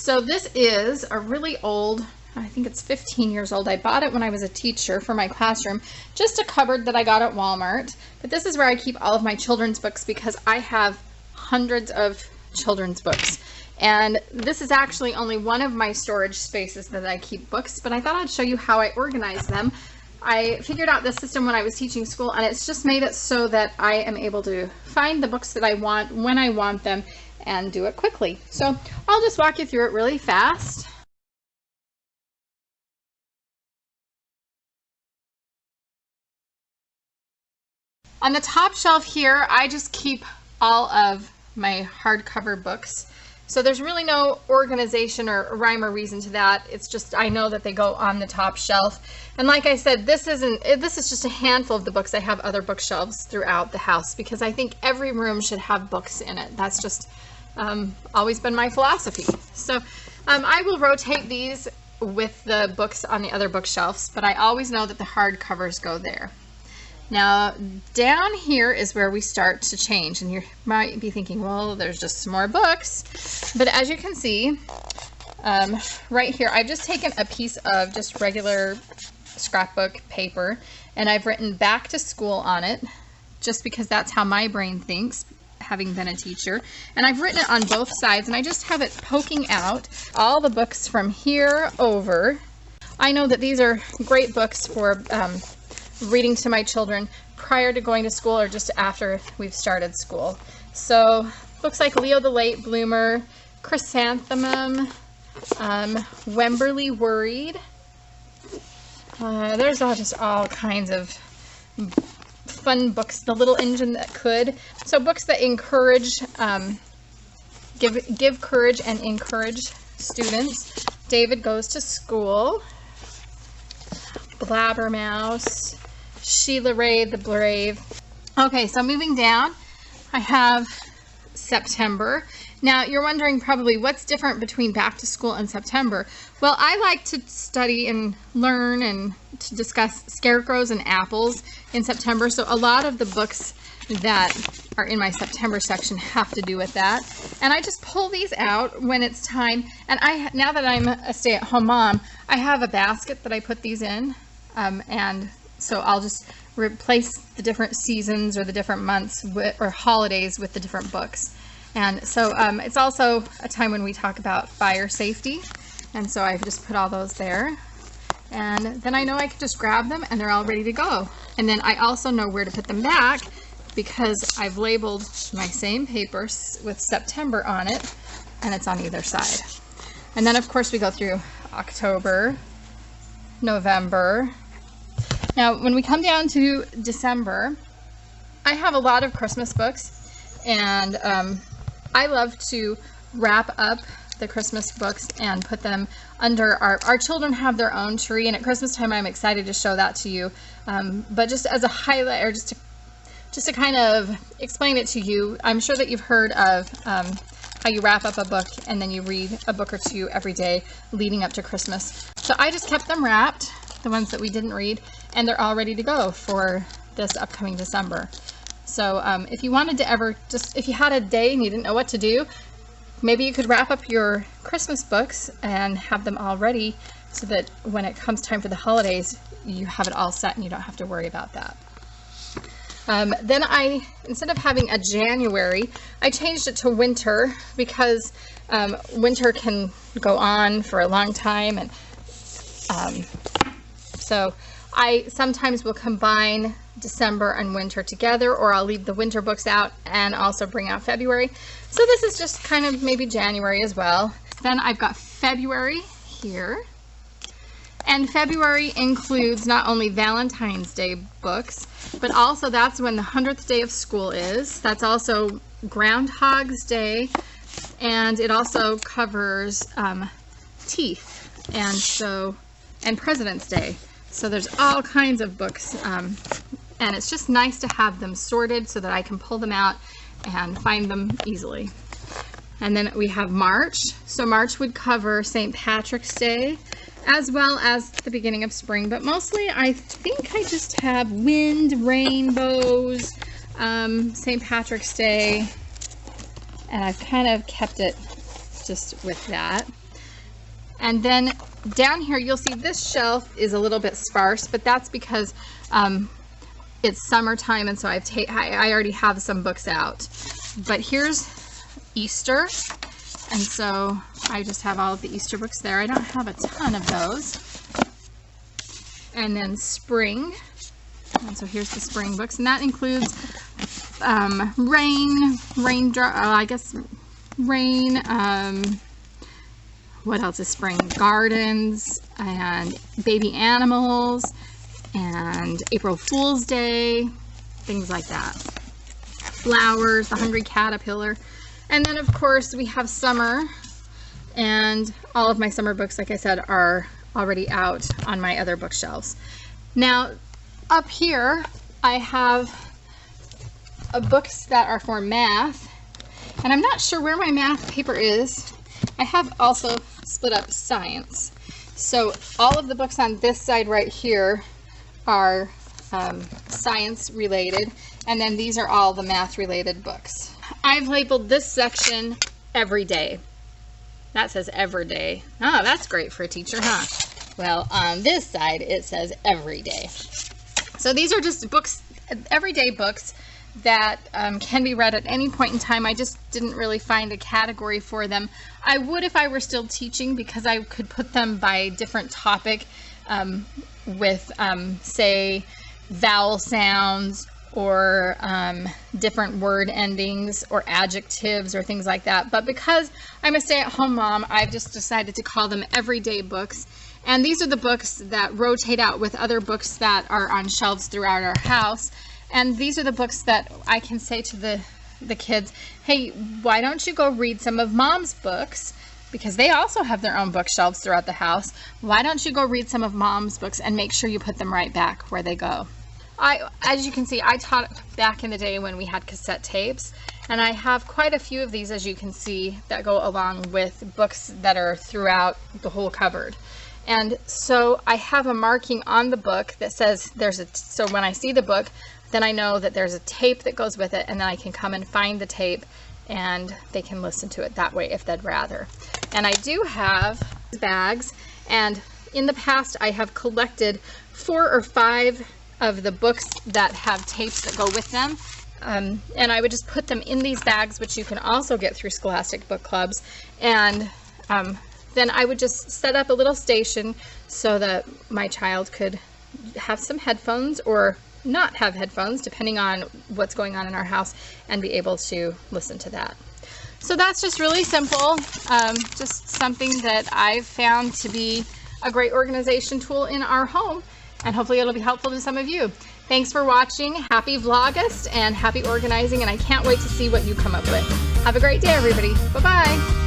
So this is a really old, I think it's 15 years old. I bought it when I was a teacher for my classroom, just a cupboard that I got at Walmart. But this is where I keep all of my children's books because I have hundreds of children's books. And this is actually only one of my storage spaces that I keep books, but I thought I'd show you how I organize them. I figured out this system when I was teaching school, and it's just made it so that I am able to find the books that I want when I want them and do it quickly. So I'll just walk you through it really fast. On the top shelf here, I just keep all of my hardcover books. So there's really no organization or rhyme or reason to that. It's just I know that they go on the top shelf. And like I said, this is just a handful of the books. I have other bookshelves throughout the house because I think every room should have books in it. That's just always been my philosophy. So I will rotate these with the books on the other bookshelves, but I always know that the hardcovers go there. Now down here is where we start to change, and you might be thinking, well, there's just some more books, but as you can see right here, I've just taken a piece of just regular scrapbook paper and I've written back to school on it just because that's how my brain thinks, having been a teacher, and I've written it on both sides, and I just have it poking out all the books from here over. I know that these are great books for reading to my children prior to going to school or just after we've started school. So books like Leo the Late Bloomer, Chrysanthemum, Wemberly Worried. There's just all kinds of fun books. The Little Engine That Could. So books that encourage, give courage and encourage students. David Goes to School, Blabbermouse, Sheila Ray the Brave. Okay, so moving down, I have September. Now you're wondering probably what's different between back to school and September. Well, I like to study and learn and to discuss scarecrows and apples in September, so a lot of the books that are in my September section have to do with that. And I just pull these out when it's time, and now that I'm a stay-at-home mom, I have a basket that I put these in, and so I'll just replace the different seasons or the different months or holidays with the different books. And so it's also a time when we talk about fire safety, and so I've just put all those there. And then I know I can just grab them and they're all ready to go. And then I also know where to put them back because I've labeled my same paper with September on it, and it's on either side. And then of course we go through October, November. Now when we come down to December, I have a lot of Christmas books, and I love to wrap up the Christmas books and put them under our children have their own tree, and at Christmas time I'm excited to show that to you, but just as a highlight, or just to kind of explain it to you, I'm sure that you've heard of how you wrap up a book and then you read a book or two every day leading up to Christmas. So I just kept them wrapped, the ones that we didn't read, and they're all ready to go for this upcoming December. So if you wanted to if you had a day and you didn't know what to do, maybe you could wrap up your Christmas books and have them all ready so that when it comes time for the holidays, you have it all set and you don't have to worry about that. Then instead of having a January, I changed it to winter because winter can go on for a long time, and so I sometimes will combine December and winter together, or I'll leave the winter books out and also bring out February. So this is just kind of maybe January as well. Then I've got February here, and February includes not only Valentine's Day books, but also that's when the 100th day of school is. That's also Groundhog's Day, and it also covers teeth, and President's Day. So there's all kinds of books, and it's just nice to have them sorted so that I can pull them out and find them easily. And then we have March. So March would cover St. Patrick's Day as well as the beginning of spring, but mostly I think I just have wind, rainbows, St. Patrick's Day, and I've kind of kept it just with that. And then down here, you'll see this shelf is a little bit sparse, but that's because it's summertime, and so I already have some books out. But here's Easter, and so I just have all of the Easter books there. I don't have a ton of those. And then spring, and so here's the spring books, and that includes rain, what else is spring? Gardens, and baby animals, and April Fool's Day, things like that. Flowers, the Hungry Caterpillar. And then of course we have summer, and all of my summer books, like I said, are already out on my other bookshelves. Now up here I have books that are for math, and I'm not sure where my math paper is. I have also split up science. So all of the books on this side right here are science related, and then these are all the math related books. I've labeled this section every day. That says every day. Oh, that's great for a teacher, huh? Well, on this side it says every day. So these are just books, everyday books that can be read at any point in time. I just didn't really find a category for them. I would if I were still teaching, because I could put them by different topic with say vowel sounds or different word endings or adjectives or things like that. But because I'm a stay-at-home mom, I've just decided to call them everyday books. And these are the books that rotate out with other books that are on shelves throughout our house. And these are the books that I can say to the kids, hey, why don't you go read some of Mom's books? Because they also have their own bookshelves throughout the house. Why don't you go read some of Mom's books and make sure you put them right back where they go? As you can see, I taught back in the day when we had cassette tapes, and I have quite a few of these, as you can see, that go along with books that are throughout the whole cupboard. And so I have a marking on the book that says so when I see the book, then I know that there's a tape that goes with it, and then I can come and find the tape and they can listen to it that way if they'd rather. And I do have bags, and in the past I have collected 4 or 5 of the books that have tapes that go with them. And I would just put them in these bags, which you can also get through Scholastic Book Clubs. And then I would just set up a little station so that my child could have some headphones or not have headphones, depending on what's going on in our house, and be able to listen to that. So that's just really simple, just something that I've found to be a great organization tool in our home, and hopefully it'll be helpful to some of you. Thanks for watching. Happy Vlogust and happy organizing, and I can't wait to see what you come up with. Have a great day, everybody. Bye-bye.